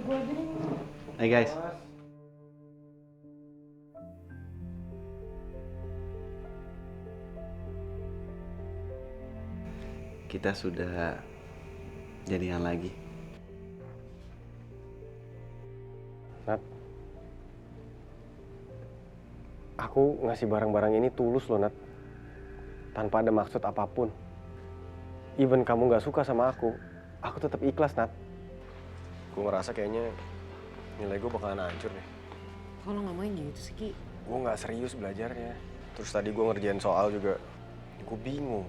gue aja nih. Hai guys. Kita sudah jadian lagi. Nat, aku ngasih barang-barang ini tulus loh, Nat. Tanpa ada maksud apapun. Even kamu gak suka sama aku tetap ikhlas, Nat. Gue ngerasa kayaknya nilai gue bakalan hancur deh. Kok lo ngomongin gitu sih, Ki? Gue gak serius belajarnya. Terus tadi gue ngerjain soal juga, gue bingung.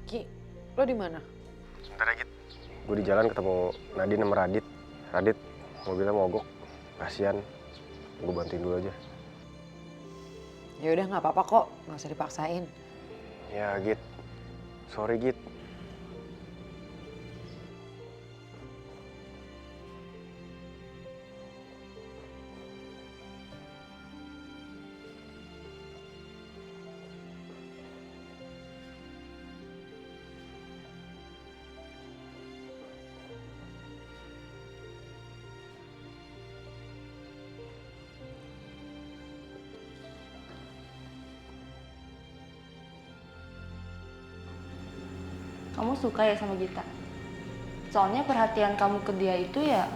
Ki, lo di mana? Sebentar ya, Git. Gue di jalan ketemu Nadine sama Radit. Radit mobilnya mogok. Kasian, gue bantuin dulu aja. Ya udah nggak apa-apa kok, nggak usah dipaksain. Ya, Git. Sorry, Git. Kamu suka ya sama Gita? Soalnya perhatian kamu ke dia itu ya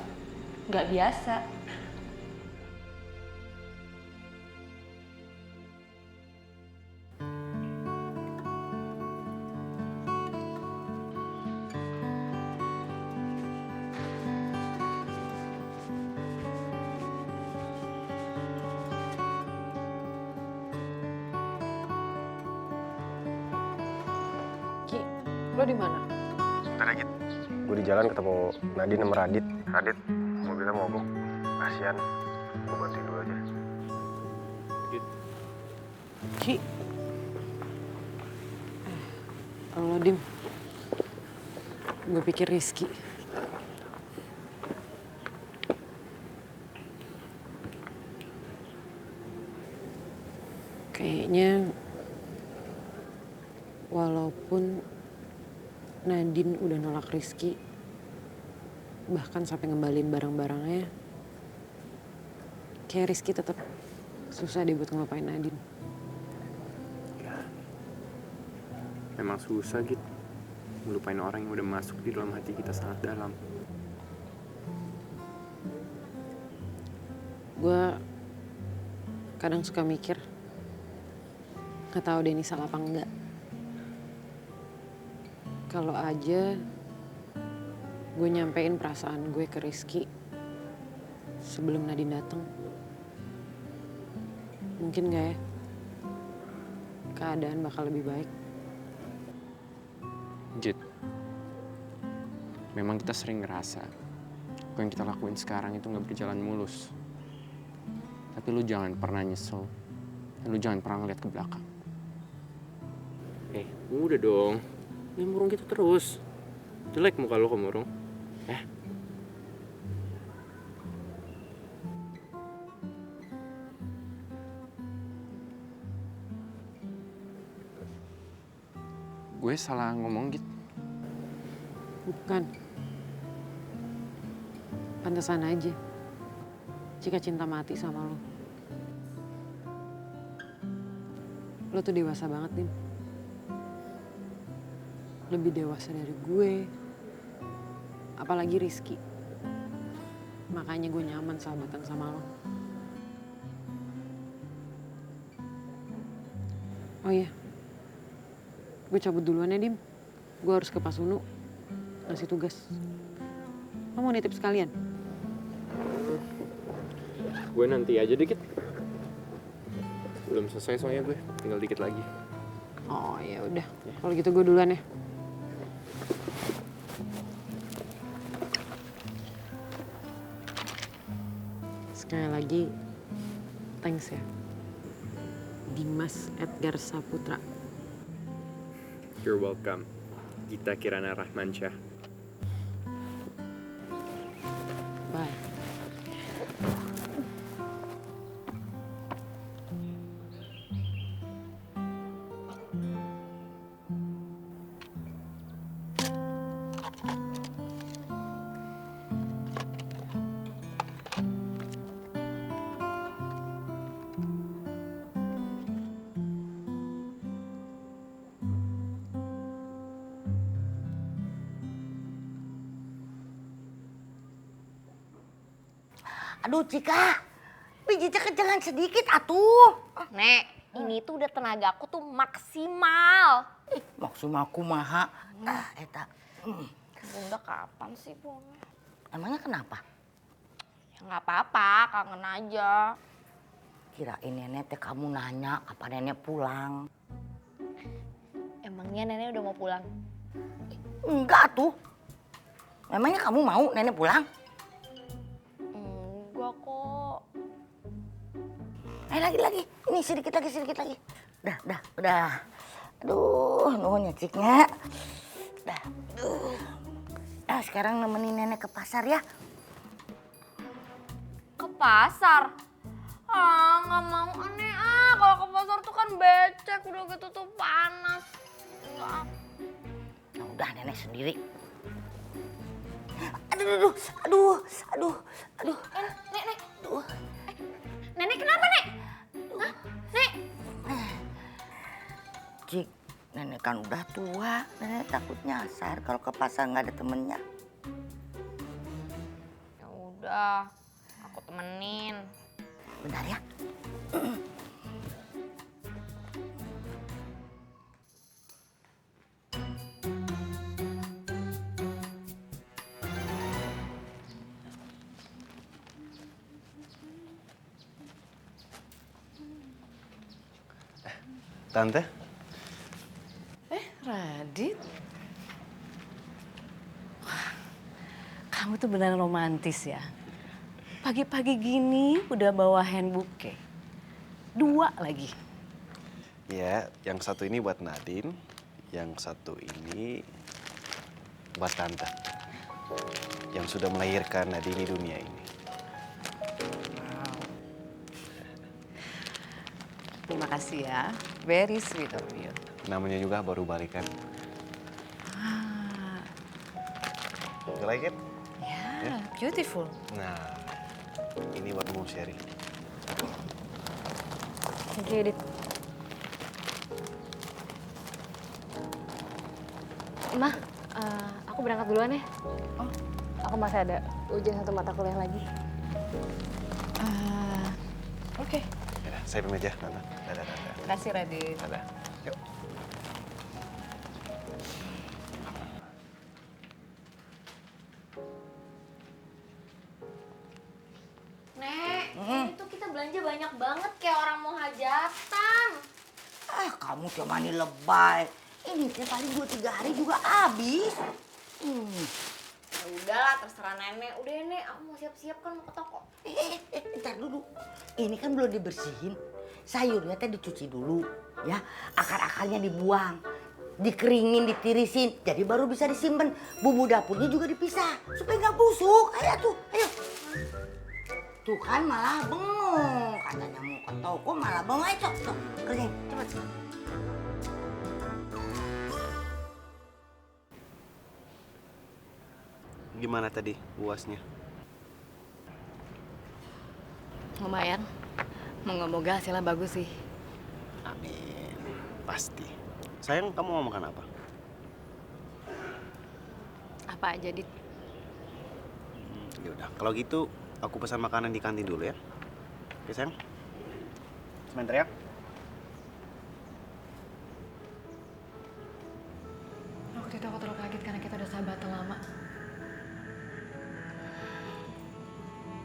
nggak biasa. Ki, lo di mana? Sebentar ya, Git. Gue di jalan ketemu Nadine sama Radit. Radit mobilnya mogok. Kasian, gue bantuin dulu aja. Ki. Allah, Dim. Gue pikir Rizky. Kayaknya walaupun Nadine udah nolak Rizky, bahkan sampai ngembalin barang-barangnya, kayak Rizky tetap susah deh buat ngelupain Nadine. Memang susah gitu ngelupain orang yang udah masuk di dalam hati kita sangat dalam. Gue kadang suka mikir, nggak tahu deh ini salah apa enggak. Kalau aja gue nyampein perasaan gue ke Rizky sebelum Nadine datang, mungkin gak ya keadaan bakal lebih baik. Jit, memang kita sering ngerasa apa yang kita lakuin sekarang itu nggak berjalan mulus. Tapi lu jangan pernah nyesel, dan lu jangan pernah ngeliat ke belakang. Udah dong, jangan murung gitu terus. Jelek muka lu kalau murung. Gue salah ngomong gitu. Bukan. Pantesan aja jika cinta mati sama lo. Lo tuh dewasa banget, Dim. Lebih dewasa dari gue. Apalagi Rizky. Makanya gue nyaman sahabatan sama lo. Oh iya. Gue cabut duluan ya, Dim. Gue harus ke Pasunu ngasih tugas. Lo mau nitip sekalian? Gue nanti aja dikit. Belum selesai soalnya gue, tinggal dikit lagi. Oh ya udah. Kalau gitu gue duluan ya. Sekali lagi, thanks ya. Dimas Edgar Saputra. You're welcome. Gita Kirana Rahmansyah. Bye. Aduh Cika, pijitnya kencengan sedikit atuh. Nek, ini tuh udah tenaga aku tuh maksimal. Maksimal kumaha. Eta. Bunda kapan sih, Bunda? Emangnya kenapa? Ya nggak apa-apa, kangen aja. Kirain nenek teh kamu nanya kapan nenek pulang. Emangnya nenek udah mau pulang? Enggak tuh. Emangnya kamu mau nenek pulang? Enggak kok. Lagi. Ini sedikit lagi. Udah. Aduh, nuhun ya Ciknya. Dah. Aduh. Nah, sekarang nemenin nenek ke pasar ya. Ke pasar? Nggak mau aneh Kalau ke pasar tuh kan becek, udah gitu tuh panas. Enggak. Ya udah nenek sendiri. Aduh. Nek. Nenek kenapa, Nek? Hah? Nek? Cik, nenek kan udah tua. Nenek takut nyasar kalau ke pasar nggak ada temennya. Ya udah, aku temenin. Bentar ya. Tante, Radit? Wah, kamu tuh beneran romantis ya. Pagi-pagi gini udah bawa hand bouquet. 2 lagi. ya yang satu ini buat Nadine, yang satu ini buat Tante. Yang sudah melahirkan Nadine di dunia ini. Terima kasih ya. Very sweet of you. Namanya juga baru balikan. You like it? Yeah, beautiful. Nah, ini buatmu Sherry. Thank you, Dit. Ma, aku berangkat duluan ya. Oh, aku masih ada ujian 1 mata kuliah lagi. Oke. Ya, saya pamit ya, Tante. Dadah. Terima kasih, Radit. Dadah. Yuk. Nek, ini tuh kita belanja banyak banget kayak orang mau hajatan. Kamu cuma nih lebay. Ini teh paling 2-3 hari juga habis. Ya udahlah, terserah nenek. Udah ya, Nek, aku mau siap-siap kan mau ke toko. Ntar dulu. Ini kan belum dibersihin. Sayurnya teh dicuci dulu, ya. Akar-akarnya dibuang, dikeringin, ditirisin. Jadi baru bisa disimpan. Bumbu dapurnya juga dipisah supaya nggak busuk. Ayo. Tuh kan malah bengong. Katanya mau ke toko malah bengong. Ayo, cok. Kerjain, cepet. Gimana tadi UASnya? Lumayan. Moga-moga hasilnya bagus sih. Amin. Pasti. Sayang, kamu mau makan apa? Apa aja, Dit? Ya udah, kalau gitu aku pesan makanan di kantin dulu ya. Oke, sayang. Sebentar ya. Waktu itu aku terlalu kaget karena kita udah sahabatan lama.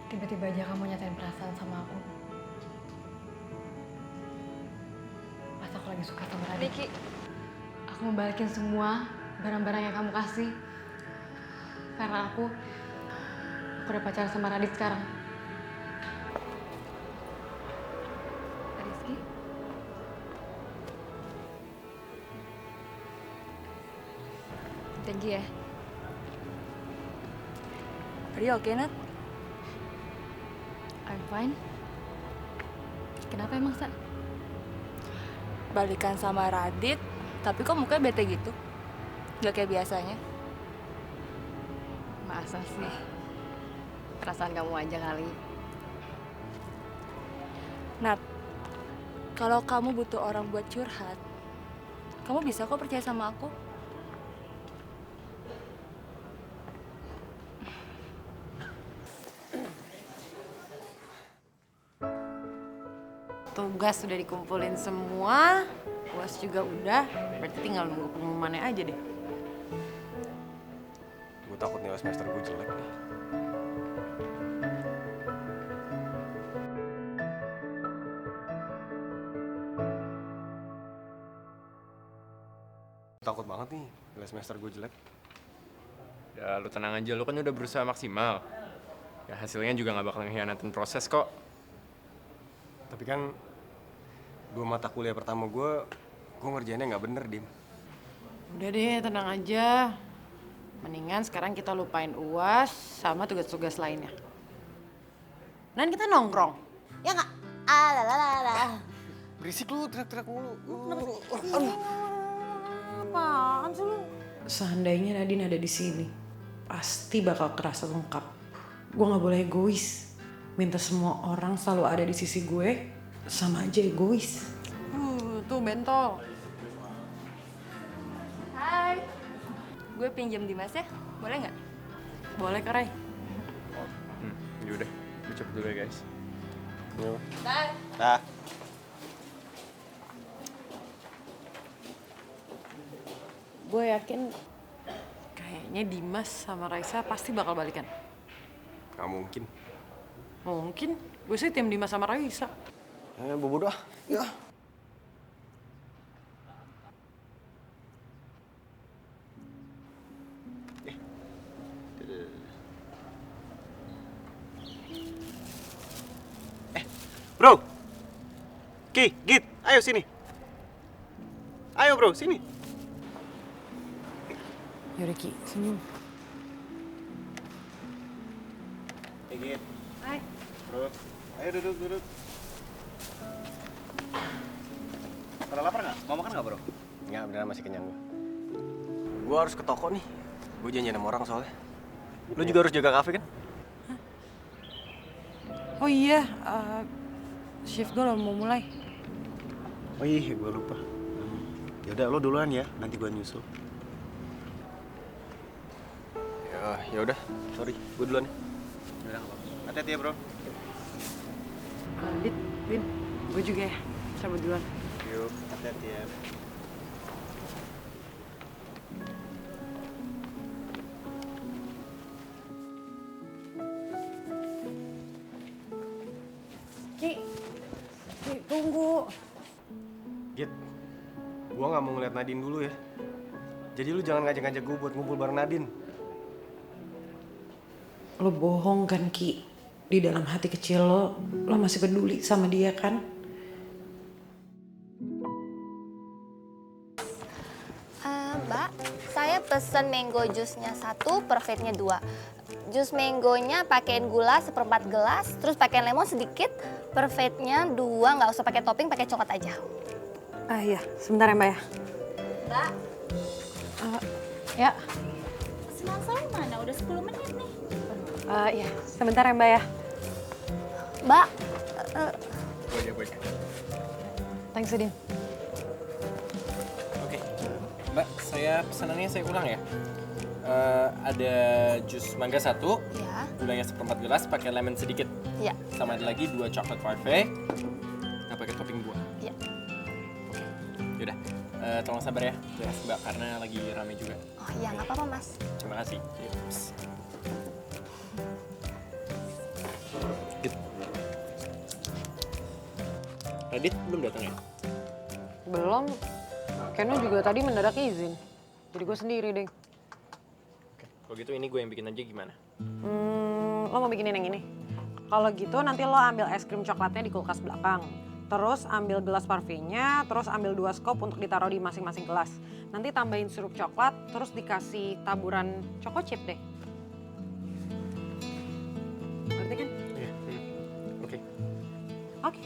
Tiba-tiba aja kamu nyatain perasaan sama aku. Pas aku lagi suka sama Radit. Riki, aku mau balikin semua barang-barang yang kamu kasih. Karena aku udah pacaran sama Radit sekarang. Rizky? Thank you ya. Are you okay, Nat? I'm fine. Kenapa emang, Sa? Balikan sama Radit, tapi kok mukanya bete gitu? Gak kayak biasanya. Masa sih? Perasaan kamu aja kali. Nat, kalau kamu butuh orang buat curhat, kamu bisa kok percaya sama aku. Tugas sudah dikumpulin semua, UAS juga udah, berarti tinggal nunggu pengumumannya aja deh. Gue takut nilai semester gue jelek nih. Takut banget nih nilai semester gue jelek. Ya lu tenang aja, lu kan udah berusaha maksimal. Ya hasilnya juga nggak bakal ngehianatin proses kok. Tapi kan 2 mata kuliah pertama gue ngerjainnya nggak bener, Dim. Udah deh, tenang aja. Mendingan sekarang kita lupain UAS sama tugas-tugas lainnya. Dan kita nongkrong, ya nggak? Berisik lu, teriak-teriak mulu. Apaan sih lu? Seandainya Nadine ada di sini, pasti bakal kerasa lengkap. Gue nggak boleh egois. Minta semua orang selalu ada di sisi gue, sama aja egois. Tuh bentol. Hai. Gue pinjam Dimas ya, boleh nggak? Boleh Kerai. Yaudah, gue cepet dulu ya guys. Bye. Nah, Gue yakin kayaknya Dimas sama Raisa pasti bakal balikan. Nggak mungkin. Mungkin. Gue sih tim Dimas sama Raisa. Bobo dah. Ya. bro. Ki, Git, ayo sini. Ayo bro, sini. Yaudah Ki, senyum. Hey Git. Hai. Bro, ayo duduk. Pada lapar nggak? Mau makan nggak bro? Nggak, beneran masih kenyang gue. Gue harus ke toko nih. Gue janjian sama orang soalnya. Lu juga harus jaga kafe kan? Oh iya, shift gue udah mau mulai. Oh iya, gue lupa. Yaudah, lo duluan ya, nanti gue nyusul. Ya udah, sorry, gue duluan ya. Yaudah, nggak apa-apa. Hati-hati ya bro. Dit, Bin, gue juga ya. Cabut duluan. Yuk, hati-hati ya. Ki, tunggu. Git, gue nggak mau ngeliat Nadine dulu ya. Jadi lu jangan ngajak-ngajak gue buat ngumpul bareng Nadine. Lo bohong kan Ki? Di dalam hati kecil lo masih peduli sama dia kan? Mbak, saya pesen mango jusnya 1, perfitnya 2. Jus mangonya pakein gula 1/4 gelas, terus pakein lemon sedikit, perfitnya 2, nggak usah pakai topping, pakai coklat aja. Iya, sebentar ya Mbak ya. Mbak, Ya, Pesanan saya mana? Udah 10 menit nih. iya, sebentar ya Mbak ya. Mbak, Gue aja. Thanks Udin. Oke, Mbak, pesanannya saya ulang ya. Ada jus mangga 1, ya, gulanya 1/4 gelas, pakai lemon sedikit. ya, Sama ada lagi 2 coklat parfait, nggak pakai topping buah. ya. Yaudah, tolong sabar ya, Mbak, karena lagi rame juga. Oh iya, nggak apa-apa mas. Terima kasih. Yups. Git. Radit belum datang ya? Belum. Keno juga tadi mendadak izin. Jadi gue sendiri deh. Oke, kalau gitu ini gue yang bikin aja gimana? Lo mau bikinin yang ini? Kalau gitu nanti lo ambil es krim coklatnya di kulkas belakang. Terus ambil gelas parfumnya, terus ambil 2 scoop untuk ditaruh di masing-masing gelas. Nanti tambahin sirup coklat, terus dikasih taburan choco chip deh. Ngerti kan? Iya. Oke. Oke.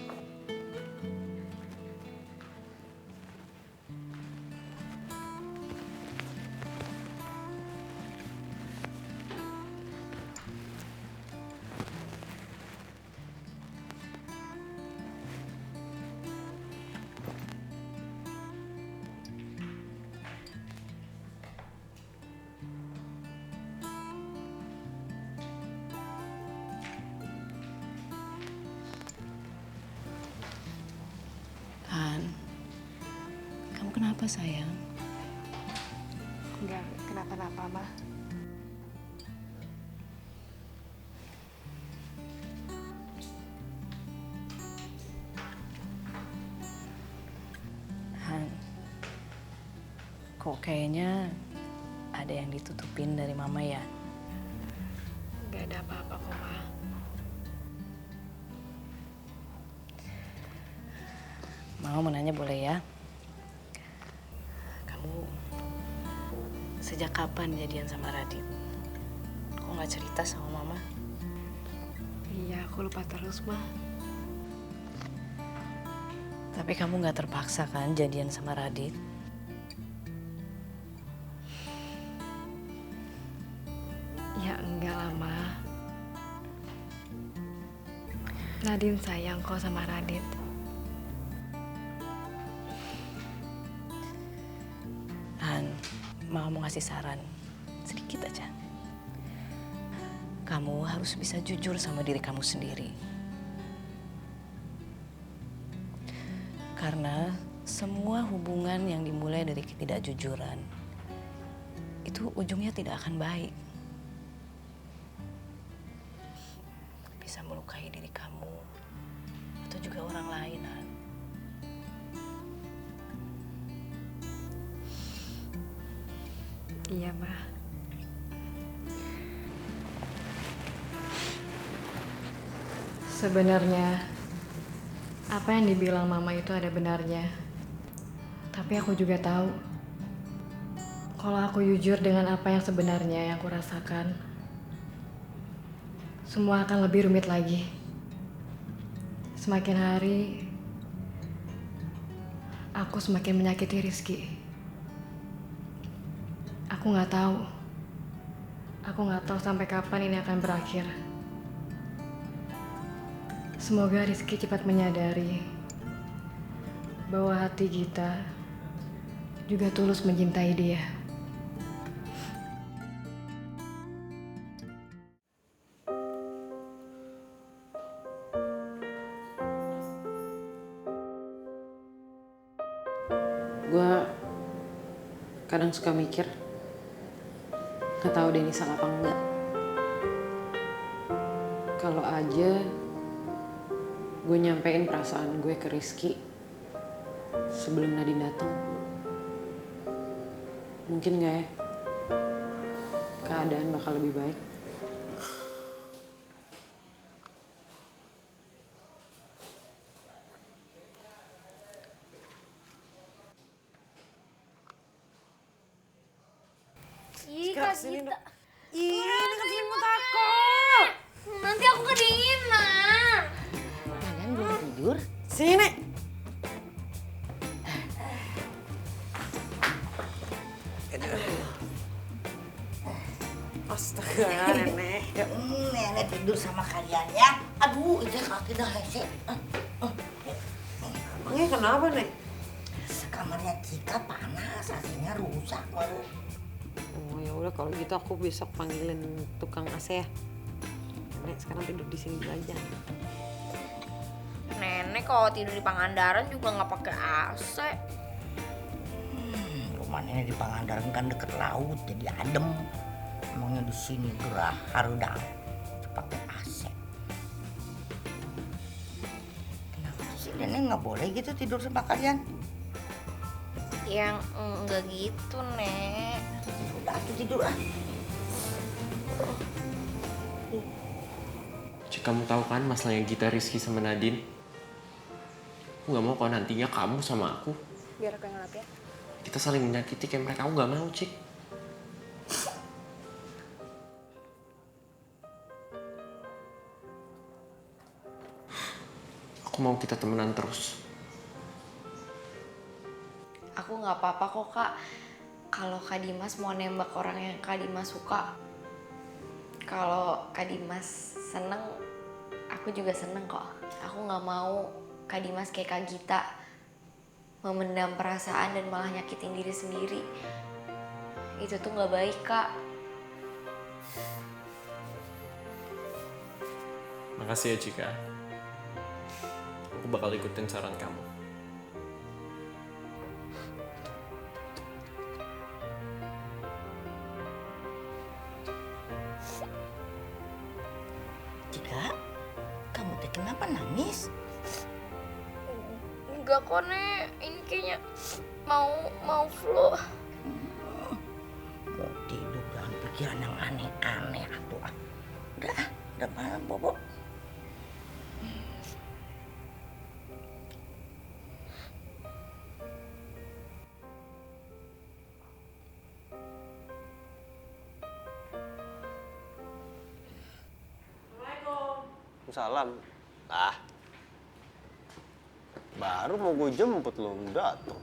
kenapa sayang? Enggak kenapa-napa, Ma. Han, kok kayaknya ada yang ditutupin dari Mama ya? Enggak ada apa-apa kok, Ma. Mama mau nanya boleh ya? Kamu sejak kapan jadian sama Radit? Kok nggak cerita sama Mama? Iya, aku lupa terus, Ma. Tapi kamu nggak terpaksa kan jadian sama Radit? Ya enggak lah, Ma. Nadine sayang kok sama Radit. Han, Mama mau ngasih saran sedikit aja. Kamu harus bisa jujur sama diri kamu sendiri. Karena semua hubungan yang dimulai dari ketidakjujuran itu ujungnya tidak akan baik. Bisa melukai diri kamu atau juga orang lain, Han. Iya, Ma. Sebenarnya apa yang dibilang Mama itu ada benarnya. Tapi aku juga tahu kalau aku jujur dengan apa yang sebenarnya yang aku rasakan, semua akan lebih rumit lagi. Semakin hari aku semakin menyakiti Rizky. Aku nggak tahu. Aku nggak tahu sampai kapan ini akan berakhir. Semoga Rizky cepat menyadari bahwa hati kita juga tulus mencintai dia. Gue kadang suka mikir, gak tahu deh ini salah apa enggak. Kalau aja gue nyampein perasaan gue ke Rizky sebelum Nadine datang, mungkin gak ya keadaan bakal lebih baik. Ih, Kak Gita. Ini kan selimut aku. Nanti aku kedinginan. Kalian belum tidur? Sini, Nek. Astaga, Nenek. Nenek tidur sama kalian ya. Aduh, itu kaki dah hese. Emangnya kenapa, Nek? Kamarnya Cika panas, AC-nya rusak baru. Oh ya udah kalau gitu aku besok panggilin tukang AC ya. Nenek sekarang tidur di sini dulu aja. Nenek kalau tidur di Pangandaran juga nggak pakai AC. Rumah nenek di Pangandaran kan deket laut, jadi adem. Emangnya di sini gerah harudang, pakai AC. Kenapa sih nenek nggak boleh gitu tidur sama kalian? Yang enggak gitu, Nek. Udah aku tidur ah. Cik, kamu tahu kan masalahnya Gita, Rizky sama Nadine? Aku gak mau kalau nantinya kamu sama aku. Biar aku yang ngelap ya. Kita saling menyakiti kayak mereka. Aku gak mau, Cik. Aku mau kita temenan terus. Aku nggak apa-apa kok, Kak. Kalau Kak Dimas mau nembak orang yang Kak Dimas suka. Kalau Kak Dimas seneng, aku juga seneng kok. Aku nggak mau Kak Dimas kayak Kak Gita, memendam perasaan dan malah nyakitin diri sendiri. Itu tuh nggak baik, Kak. Makasih ya, Cika. Aku bakal ikutin saran kamu. Cika, kamu teh kenapa nangis? Enggak kok, Nek. Ini kayaknya mau flu. Mau tidur jangan pikiran yang aneh-aneh atuh ah. Udah malam Bobo. Salam. Ah. Baru mau gue jemput lo datang.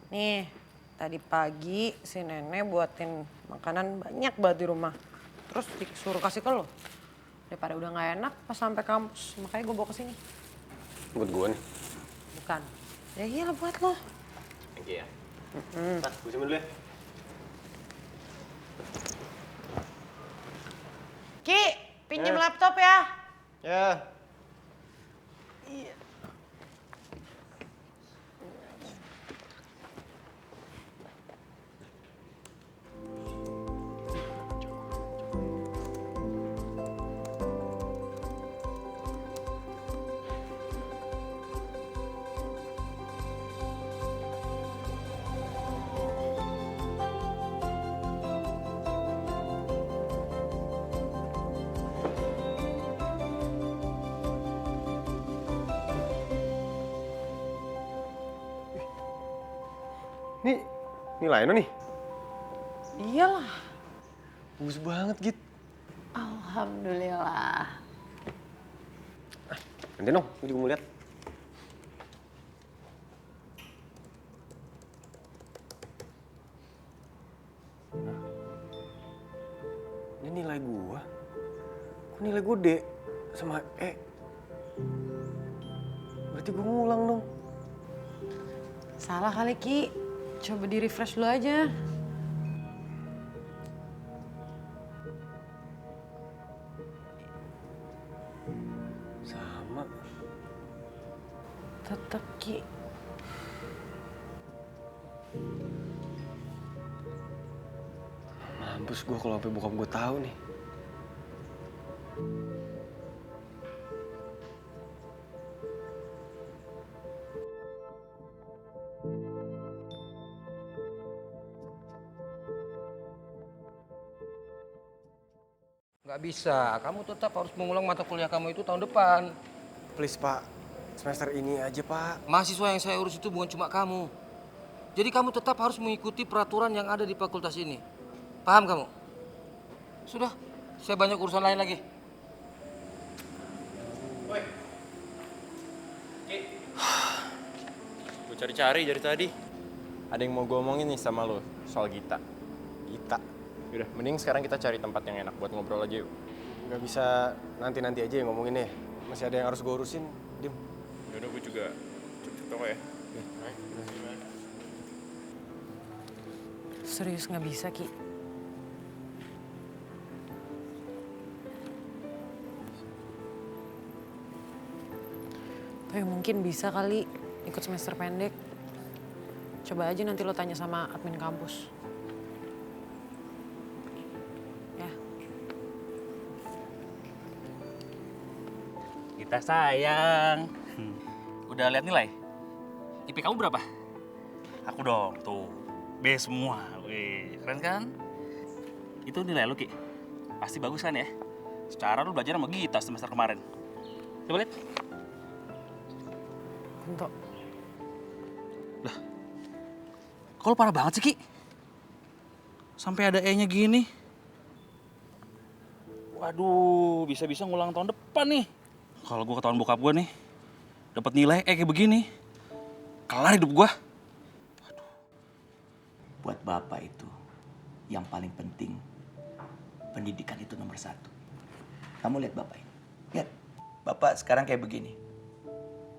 Nih, tadi pagi si nenek buatin makanan banyak banget di rumah. Terus disuruh kasih ke lo. Daripada udah nggak enak pas sampai kampus, makanya gue bawa ke sini. Buat gue nih. Bukan. Ya iyalah buat lo. Thank you ya. Ntar, gue simpen dulu ya. Ki, pinjam laptop ya. Ya. Ini nilai lo nih? Iyalah. Bagus banget, Git. Alhamdulillah. Nanti dong, gue juga mau lihat. Ini nilai gua. Kok nilai gue D sama E? Berarti gue ngulang dong. Salah kali Ki. Coba di refresh dulu aja. Sama. Tetep Ki. Mampus gue kalau sampai bokap gue tahu nih. Nggak bisa, kamu tetap harus mengulang mata kuliah kamu itu tahun depan. Please Pak, semester ini aja Pak. Mahasiswa yang saya urus itu bukan cuma kamu. Jadi kamu tetap harus mengikuti peraturan yang ada di fakultas ini. Paham kamu? Sudah, saya banyak urusan lain lagi. Woi. Gue cari-cari dari tadi. Ada yang mau gue omongin nih sama lo soal Gita. Gita. Udah, mending sekarang kita cari tempat yang enak buat ngobrol aja yuk. Nggak bisa nanti-nanti aja yang ngomonginnya. Masih ada yang harus gue urusin, Dim. Yaudah, gue juga cepet toko ya. Serius nggak bisa Ki. Tapi mungkin bisa kali ikut semester pendek. Coba aja nanti lo tanya sama admin kampus. Ya. Kita sayang. Udah lihat nilai? IP kamu berapa? Aku dong, tuh. B semua. Wih, keren kan? Itu nilai lu, Ki. Pasti bagus kan ya? Secara lu belajar sama Gita semester kemarin. Coba lihat. Kunto. Lah, kok lu parah banget sih, Ki? Sampai ada E-nya gini. Waduh, bisa-bisa ngulang tahun depan nih. Kalau gua ketahuan bokap gua nih, dapat nilai E kayak begini, kelar hidup gua. Buat Bapak itu, yang paling penting, pendidikan itu nomor 1. Kamu lihat Bapak ini. Lihat, Bapak sekarang kayak begini.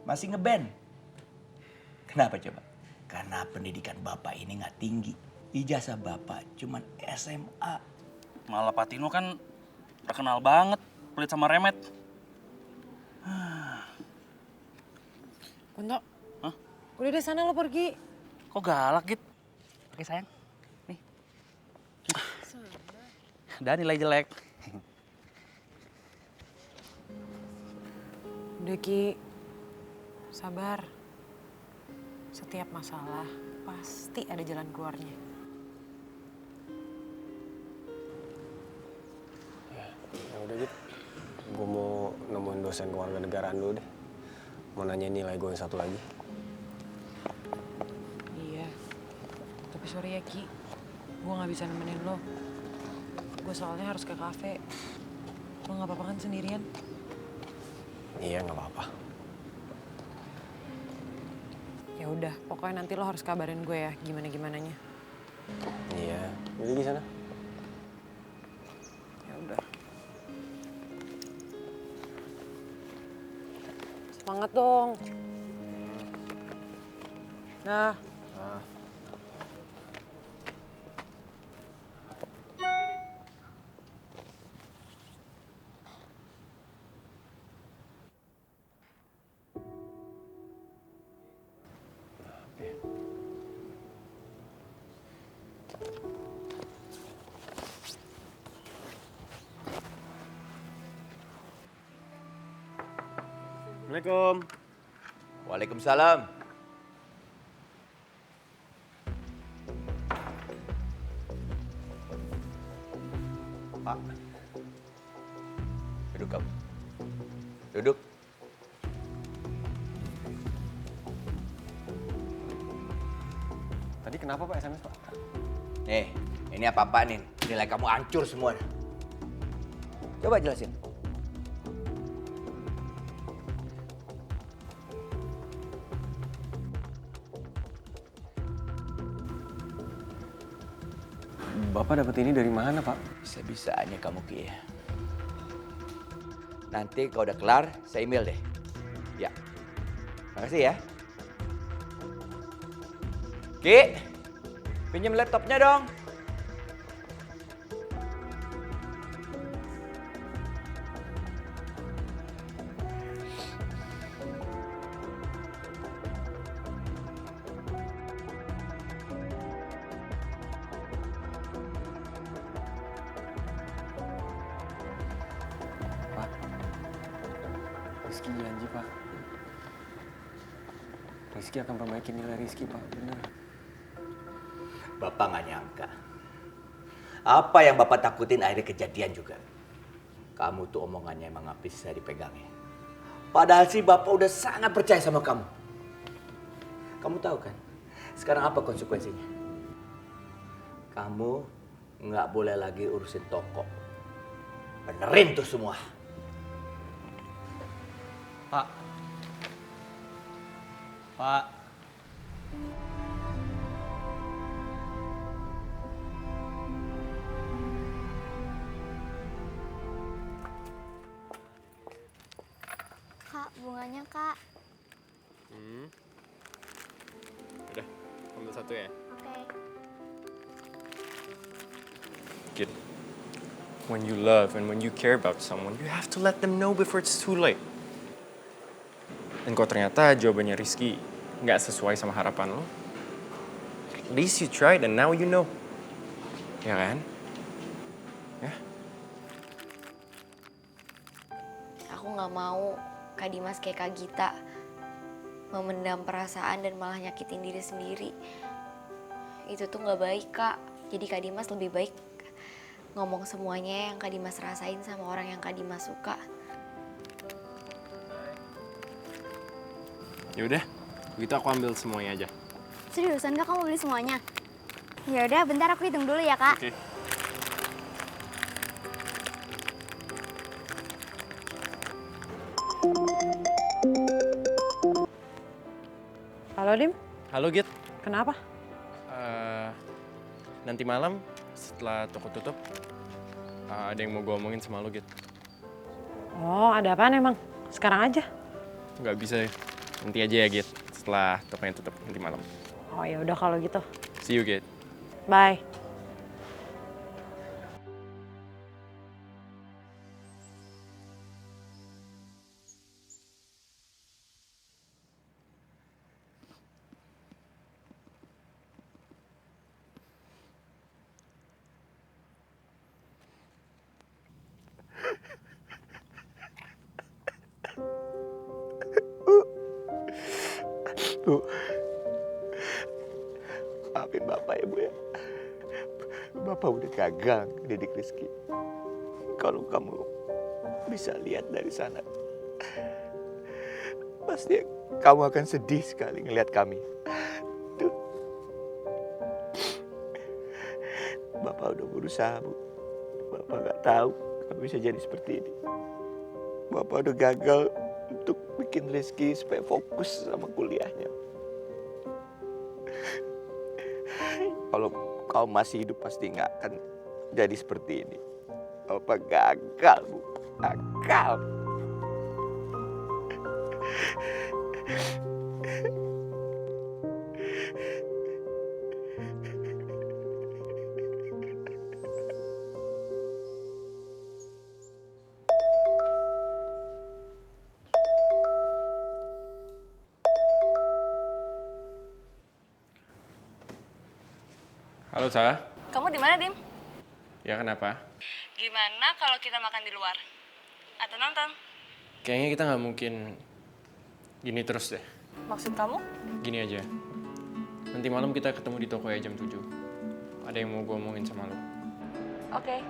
Masih ngeband. Kenapa coba? Karena pendidikan Bapak ini nggak tinggi. Ijazah Bapak cuman SMA. Malah Patino kan terkenal banget, pelit sama remet. Kunto. Hah? Udah deh sana lo pergi. Kok galak gitu? Oke sayang, nih. Dan nilai jelek. Udah Ki, sabar. Setiap masalah pasti ada jalan keluarnya. Ya udah gitu. Gue mau nemuin dosen kewarganegaraan dulu deh. Mau nanya nilai gue yang satu lagi. Iya, tapi sorry ya Ki, gue gak bisa nemenin lo. Gue soalnya harus ke kafe. Lo gak apa-apa kan sendirian? Iya, gak apa-apa. Ya udah, pokoknya nanti lo harus kabarin gue ya gimana-gimananya. Iya, jadi di sana. Ya udah. Semangat dong. Nah. Assalamualaikum. Waalaikumsalam. Pak. Duduk kamu. Duduk. Tadi kenapa Pak SMS Pak? Nih, ini apa-apa nih? Nilai kamu hancur semua. Coba jelasin. Bapak dapat ini dari mana Pak? Bisa-bisanya kamu Ki. Nanti kalau udah kelar, saya email deh. Ya. Makasih ya. Ki, pinjam laptopnya dong. Pak, Rizky janji Pak. Rizky akan perbaiki nilai Rizky Pak, benar. Bapak nggak nyangka. Apa yang Bapak takutin akhirnya kejadian juga. Kamu tuh omongannya emang nggak bisa dipegangnya. Padahal sih Bapak udah sangat percaya sama kamu. Kamu tahu kan, sekarang apa konsekuensinya? Kamu nggak boleh lagi urusin toko. Benerin tuh semua. Pak. Pak. Kak, bunganya Kak. Udah, ambil satu ya. Oke. Kid, when you love and when you care about someone, you have to let them know before it's too late. Dan kalau ternyata jawabannya Rizky nggak sesuai sama harapan lo, at least you tried and now you know. Ya kan? Ya? Aku nggak mau Kak Dimas kayak Kak Gita memendam perasaan dan malah nyakitin diri sendiri. Itu tuh nggak baik Kak. Jadi Kak Dimas lebih baik ngomong semuanya yang Kak Dimas rasain sama orang yang Kak Dimas suka. Yaudah, begitu aku ambil semuanya aja. Seriusan Kak, kamu beli semuanya? Ya udah, bentar aku hitung dulu ya Kak. Oke. Halo Dim, Halo Git. kenapa? Nanti malam setelah toko tutup, ada yang mau gue omongin sama lo Git. Oh, ada apaan emang? Sekarang aja. Nggak bisa ya. Nanti aja ya Git, setelah tokonya tutup nanti malam. Oh ya udah kalau gitu. See you Git. Bye. Bu, maafin Bapak ya Bu ya. Bapak udah gagal didik Rizky. Kalau kamu bisa lihat dari sana, pasti kamu akan sedih sekali ngelihat kami. Tuh. Bapak udah berusaha, Bu. Bapak gak tahu kamu bisa jadi seperti ini. Bapak udah gagal untuk bikin Rizky supaya fokus sama kuliahnya. Kalau kau masih hidup pasti nggak akan jadi seperti ini. Bapak gagal, Bu. Gagal. Halo, Sa. Kamu di mana, Dim? Ya, kenapa? Gimana kalau kita makan di luar? Atau nonton? Kayaknya kita nggak mungkin gini terus deh. Maksud kamu? Gini aja. Nanti malam kita ketemu di toko ya jam 7. Ada yang mau gue omongin sama lo. Oke.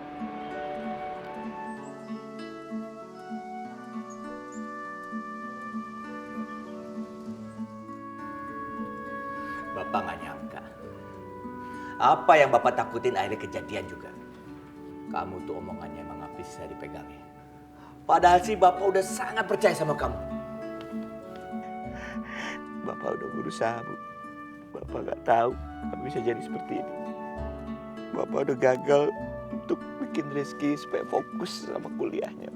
Bapak nggak nyangka. Apa yang Bapak takutin akhirnya kejadian juga. Kamu tuh omongannya emang nggak bisa dipegangnya. Padahal sih Bapak udah sangat percaya sama kamu. Bapak udah berusaha, Bu. Bapak nggak tahu kamu bisa jadi seperti ini. Bapak udah gagal untuk bikin Rizky supaya fokus sama kuliahnya.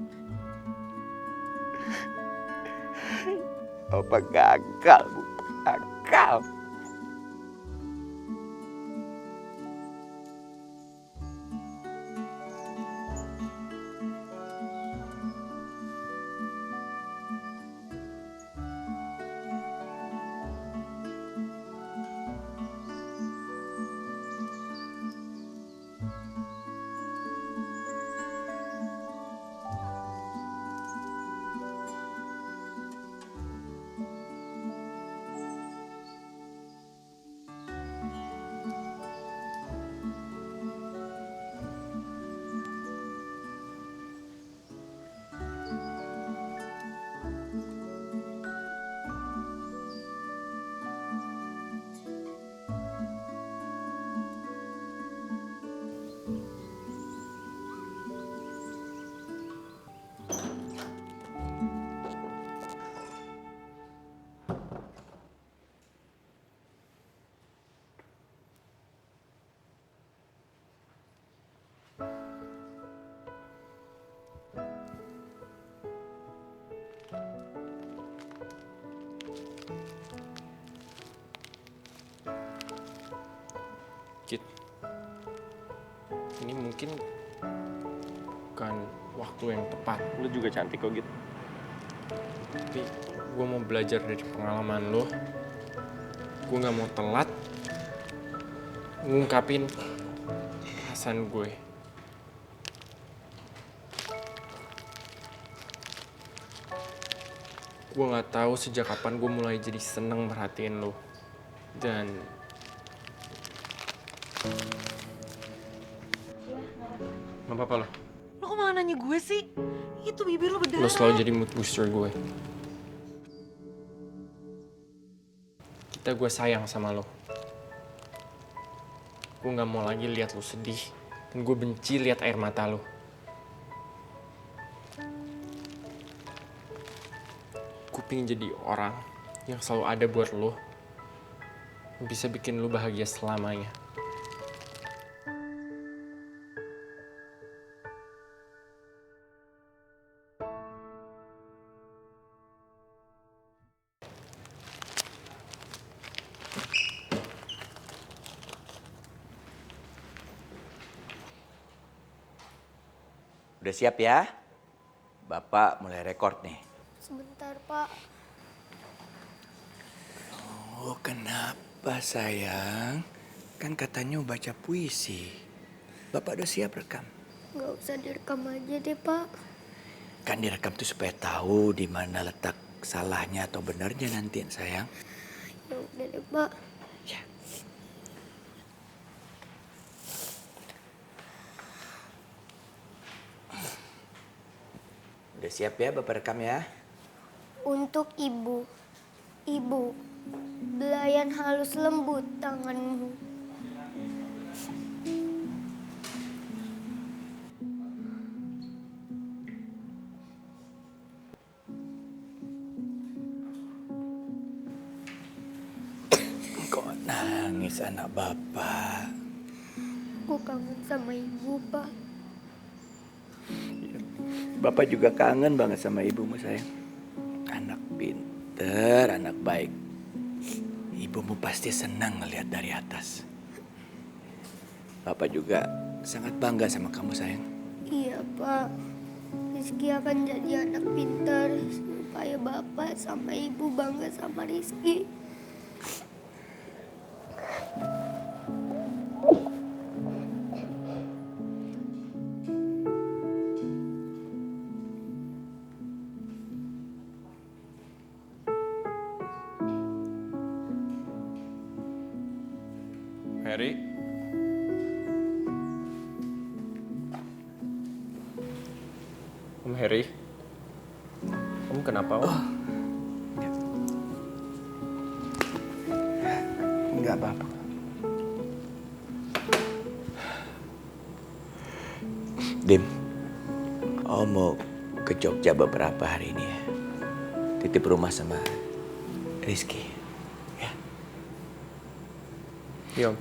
Bapak gagal, Bu. Gagal. Kit, ini mungkin bukan waktu yang tepat. Lu juga cantik kok, Git. Tapi gue mau belajar dari pengalaman lo. Gue gak mau telat ngungkapin perasaan gue. Gue gak tahu sejak kapan gue mulai jadi seneng merhatiin lo. Dan apa lo? Lo kok malah nanya gue sih? Itu bibir lo berdarah. Lo selalu jadi mood booster gue. Gue sayang sama lo. Gue gak mau lagi lihat lo sedih. Dan gue benci lihat air mata lo. Gue pengen jadi orang yang selalu ada buat lo. Yang bisa bikin lo bahagia selamanya. Udah siap ya? Bapak mulai rekord nih. Sebentar, Pak. Oh, kenapa sayang? Kan katanya mau baca puisi. Bapak udah siap rekam? Nggak usah direkam aja deh, Pak. Kan direkam tuh supaya tahu di mana letak salahnya atau benarnya nanti, sayang. Ya udah deh, Pak. Udah siap ya Bapak rekam ya? Untuk ibu. Ibu, belayan halus lembut tanganmu. Kok nangis anak Bapak? Aku kangen sama ibu, Pak. Bapak juga kangen banget sama ibumu sayang. Anak pinter, anak baik. Ibumu pasti senang ngelihat dari atas. Bapak juga sangat bangga sama kamu sayang. Iya, Pak. Rizky akan jadi anak pintar supaya bapak sama ibu bangga sama Rizky. Harry? Om Harry? Om kenapa Om? Enggak apa-apa. Dim, Om mau ke Jogja beberapa hari ini ya. Titip rumah sama Rizky. Iya Om.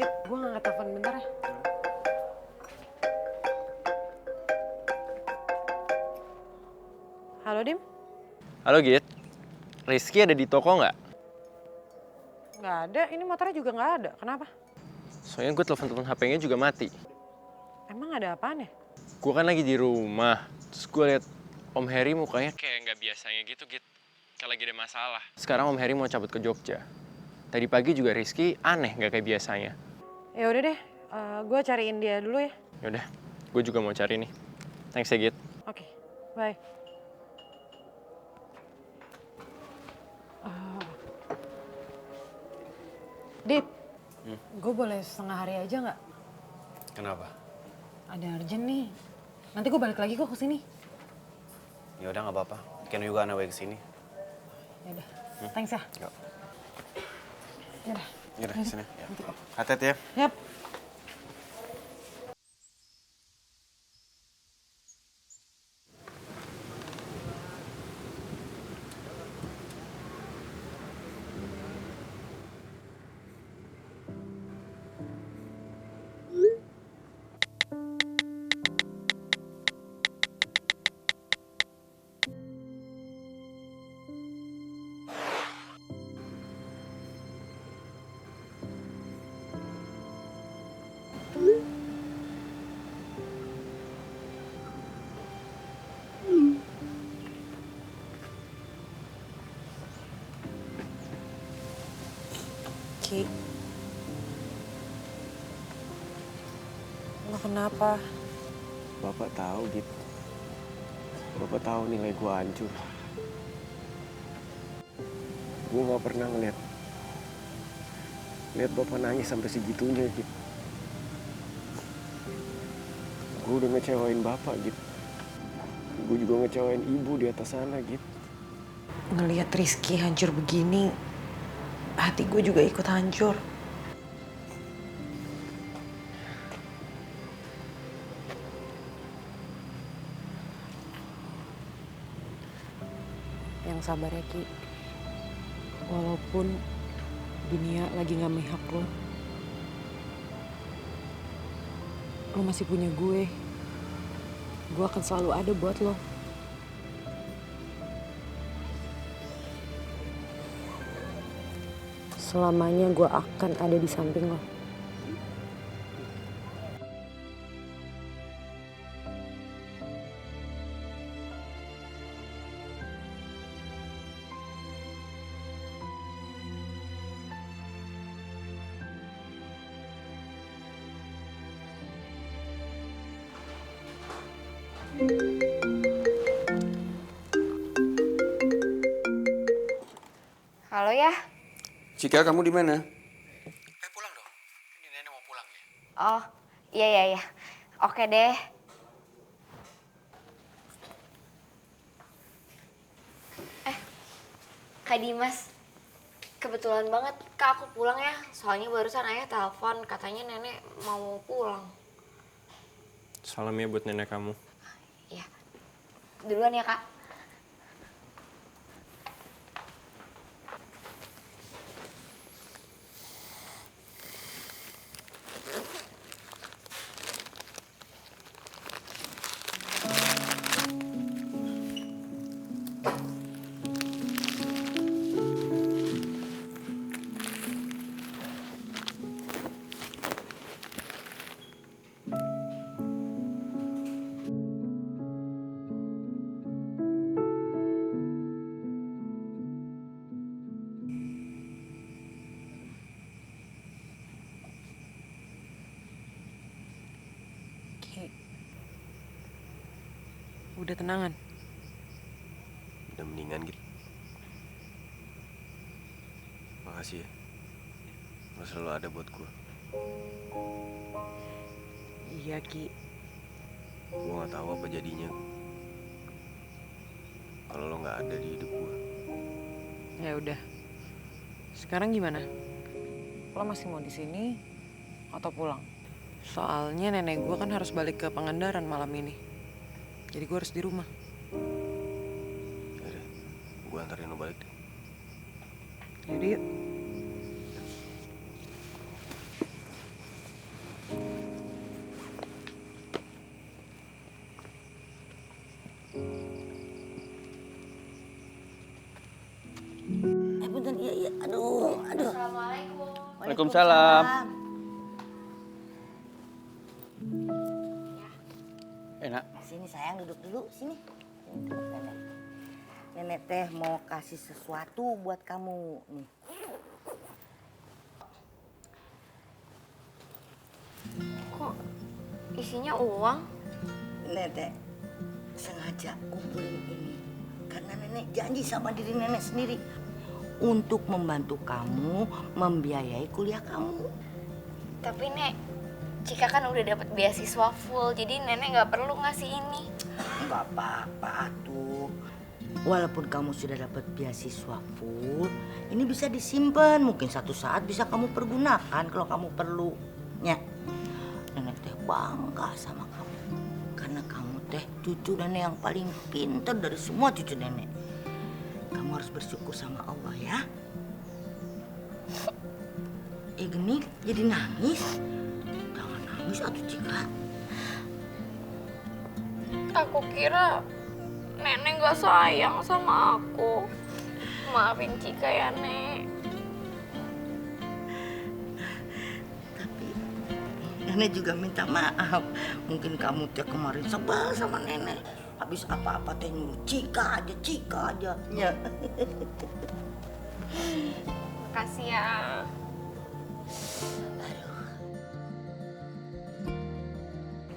Dit, gue ngangkat telepon bentar ya. Halo, Dim? Halo Git, Rizky ada di toko nggak? Nggak ada, ini motornya juga nggak ada. Kenapa? Soalnya gue telepon HP-nya juga mati. Emang ada apaan ya? Gue kan lagi di rumah, terus gue liat Om Harry mukanya kayak nggak biasanya gitu Git. Kayak lagi ada masalah. Sekarang Om Harry mau cabut ke Jogja. Tadi pagi juga Rizky aneh nggak kayak biasanya. Ya udah deh, gue cariin dia dulu ya. Yaudah, gue juga mau cari nih. Thanks ya Git. Oke, bye. Dit, gue boleh setengah hari aja nggak? Kenapa? Ada urgent nih. Nanti gue balik lagi kok ke sini. Ya udah nggak apa-apa. Can you go on away ke sini? Ya udah, thanks ya. Yuk. Yaudah. Yaudah, sini. Ya. Nanti kok. Hati-hati ya. Yap. Ki, lo kenapa? Bapak tahu gitu. Bapak tahu nilai gue hancur. Gue nggak pernah ngeliat Bapak nangis sampai segitunya gitu. Gue udah ngecewain Bapak gitu. Gue juga ngecewain Ibu di atas sana gitu. Ngeliat Rizky hancur begini, hati gue juga ikut hancur. Yang sabar ya Ki. Walaupun dunia lagi gak mihak lo, lo masih punya gue. Gue akan selalu ada buat lo. Selamanya gue akan ada di samping lo. Halo ya. Cika, kamu di mana? Oh, iya. Oke deh. Kak Dimas, kebetulan banget Kak aku pulang ya. Soalnya barusan ayah telepon, katanya nenek mau pulang. Salam ya buat nenek kamu. Iya. Duluan ya Kak. Udah tenangan? Udah mendingan gitu. Makasih ya. Lo selalu ada buat gue. Iya, Ki. Gue gak tahu apa jadinya kalau lo gak ada di hidup gue. Ya udah. Sekarang gimana? Lo masih mau di sini atau pulang? Soalnya nenek gue kan harus balik ke Pangandaran malam ini. Jadi gue harus di rumah. Yaudah, gue antarin lo balik deh. Yaudah yuk. Punten, iya. Aduh. Assalamualaikum. Waalaikumsalam. Enak. Sini sayang, duduk dulu. Sini. Duduk, Nenek. Nenek teh mau kasih sesuatu buat kamu. Nih. Kok isinya uang? Nenek sengaja kumpulin ini karena nenek janji sama diri nenek sendiri untuk membantu kamu membiayai kuliah kamu. Tapi Nek, Cika kan udah dapat beasiswa full, jadi nenek nggak perlu ngasih ini. Nggak apa-apa tuh. Walaupun kamu sudah dapat beasiswa full, ini bisa disimpan. Mungkin satu saat bisa kamu pergunakan kalau kamu perlu. Ya, nenek teh bangga sama kamu. Karena kamu teh cucu nenek yang paling pintar dari semua cucu nenek. Kamu harus bersyukur sama Allah ya. Geni jadi nangis. Jangan nangis atuh Cika. Aku kira nenek nggak sayang sama aku. Maafin Cika ya, Nek. Nenek juga minta maaf. Mungkin kamu teh kemarin sebel sama nenek. Habis apa-apa teh nyuruh Cika aja. Ya. Makasih ya.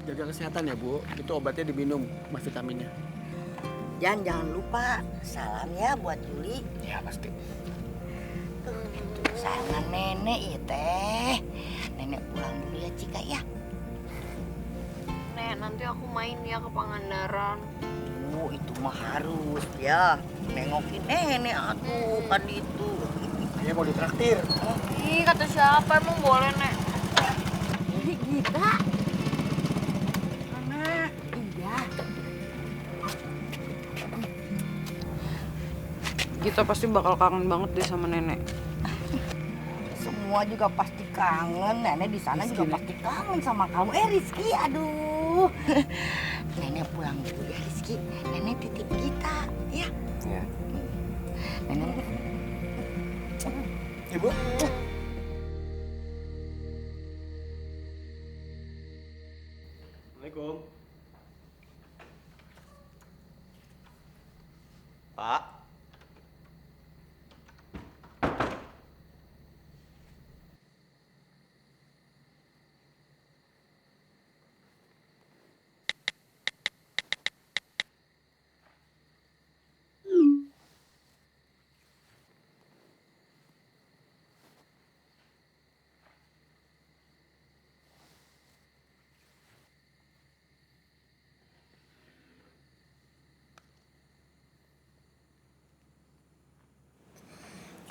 Jaga kesehatan ya, Bu. Itu obatnya diminum, mas vitaminnya. Jangan lupa salam ya buat Yuli. Ya, pasti. Sayangan nenek ya teh. Nenek pulang dulu ya Cika ya. Nek, nanti aku main ya ke Pangandaran. Itu mah harus ya. Nengokin nenek atuh kan itu. Saya mau ditraktir. Ih, kata siapa emang boleh, Nek? Ini Gita. Mana? Iya. Gita pasti bakal kangen banget deh sama nenek. Semua semua juga pasti kangen. Nenek di sana juga pasti kangen sama kamu. Rizky, aduh. Nenek pulang dulu ya Rizky. Nenek titip kita, ya. Iya. Nenek. Ibu. Assalamualaikum. Pak.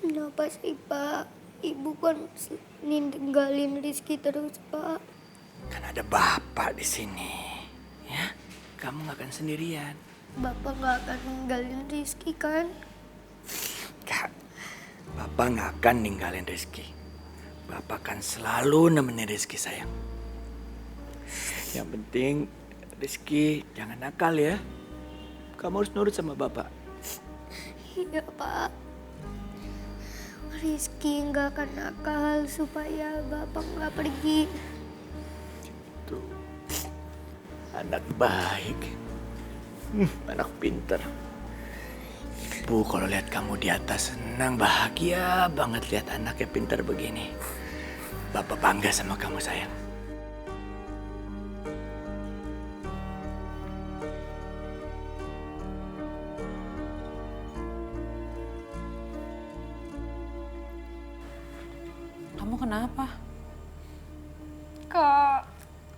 Kenapa sih Pak? Ibu kan ninggalin Rizky terus Pak. Kan ada Bapak di sini. Ya, kamu nggak akan sendirian. Bapak nggak akan ninggalin Rizky kan? Kak, Bapak nggak akan ninggalin Rizky. Bapak akan selalu nemenin Rizky sayang. Yang penting Rizky jangan nakal ya. Kamu harus nurut sama Bapak. Iya Pak. Rizky nggak akan nakal supaya Bapak nggak pergi. Tuh, anak baik, anak pinter. Ibu kalau lihat kamu di atas senang, bahagia banget lihat anaknya pinter begini. Bapak bangga sama kamu sayang. Kamu kenapa? Kak,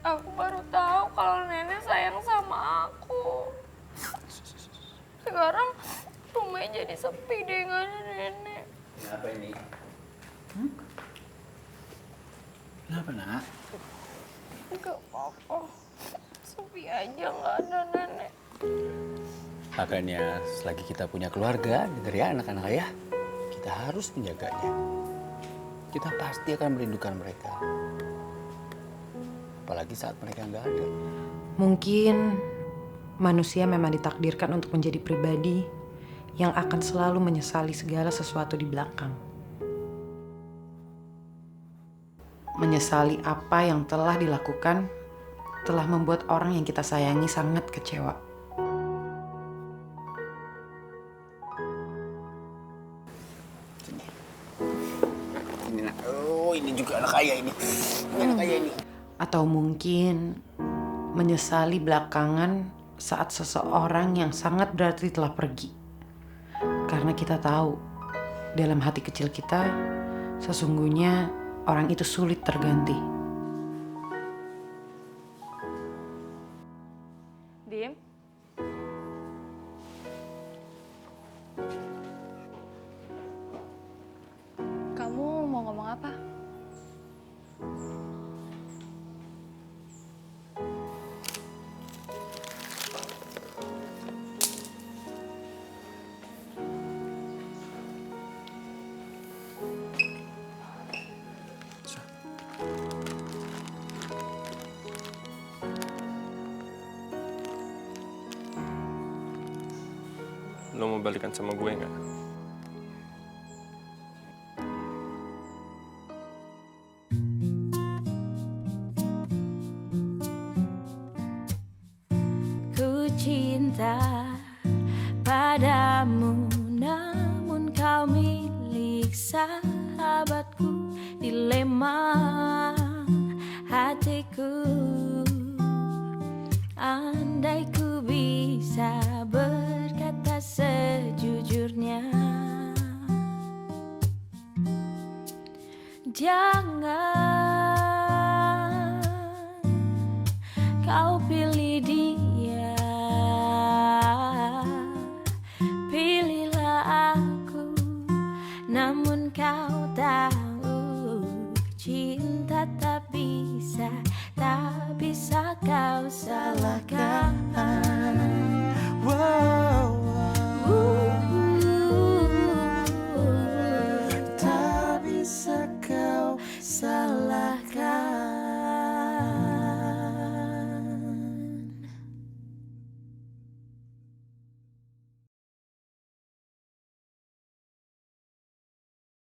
aku baru tahu kalau nenek sayang sama aku. Sekarang rumahnya jadi sepi deh nggak ada nenek. Kenapa ini? Kenapa nak? Gak apa-apa, sepi aja nggak ada nenek. Makanya selagi kita punya keluarga, dengar ya anak-anak ayah, kita harus menjaganya. Kita pasti akan merindukan mereka. Apalagi saat mereka nggak ada. Mungkin manusia memang ditakdirkan untuk menjadi pribadi yang akan selalu menyesali segala sesuatu di belakang. Menyesali apa yang telah dilakukan telah membuat orang yang kita sayangi sangat kecewa. Ini juga anak ayah ini. Ini anak ayah ini. Atau mungkin menyesali belakangan saat seseorang yang sangat berarti telah pergi. Karena kita tahu dalam hati kecil kita sesungguhnya orang itu sulit terganti. Dim? Kamu mau ngomong apa? Lo mau balikan sama gue nggak? Ku cinta padamu, namun kau milik sahabatku. Dilema hatiku, andai ku bisa berkata sejujurnya. Jangan kau pilih dia, pilihlah aku. Namun kau tahu cinta tak bisa kau salahkan. Tak bisa kau salahkah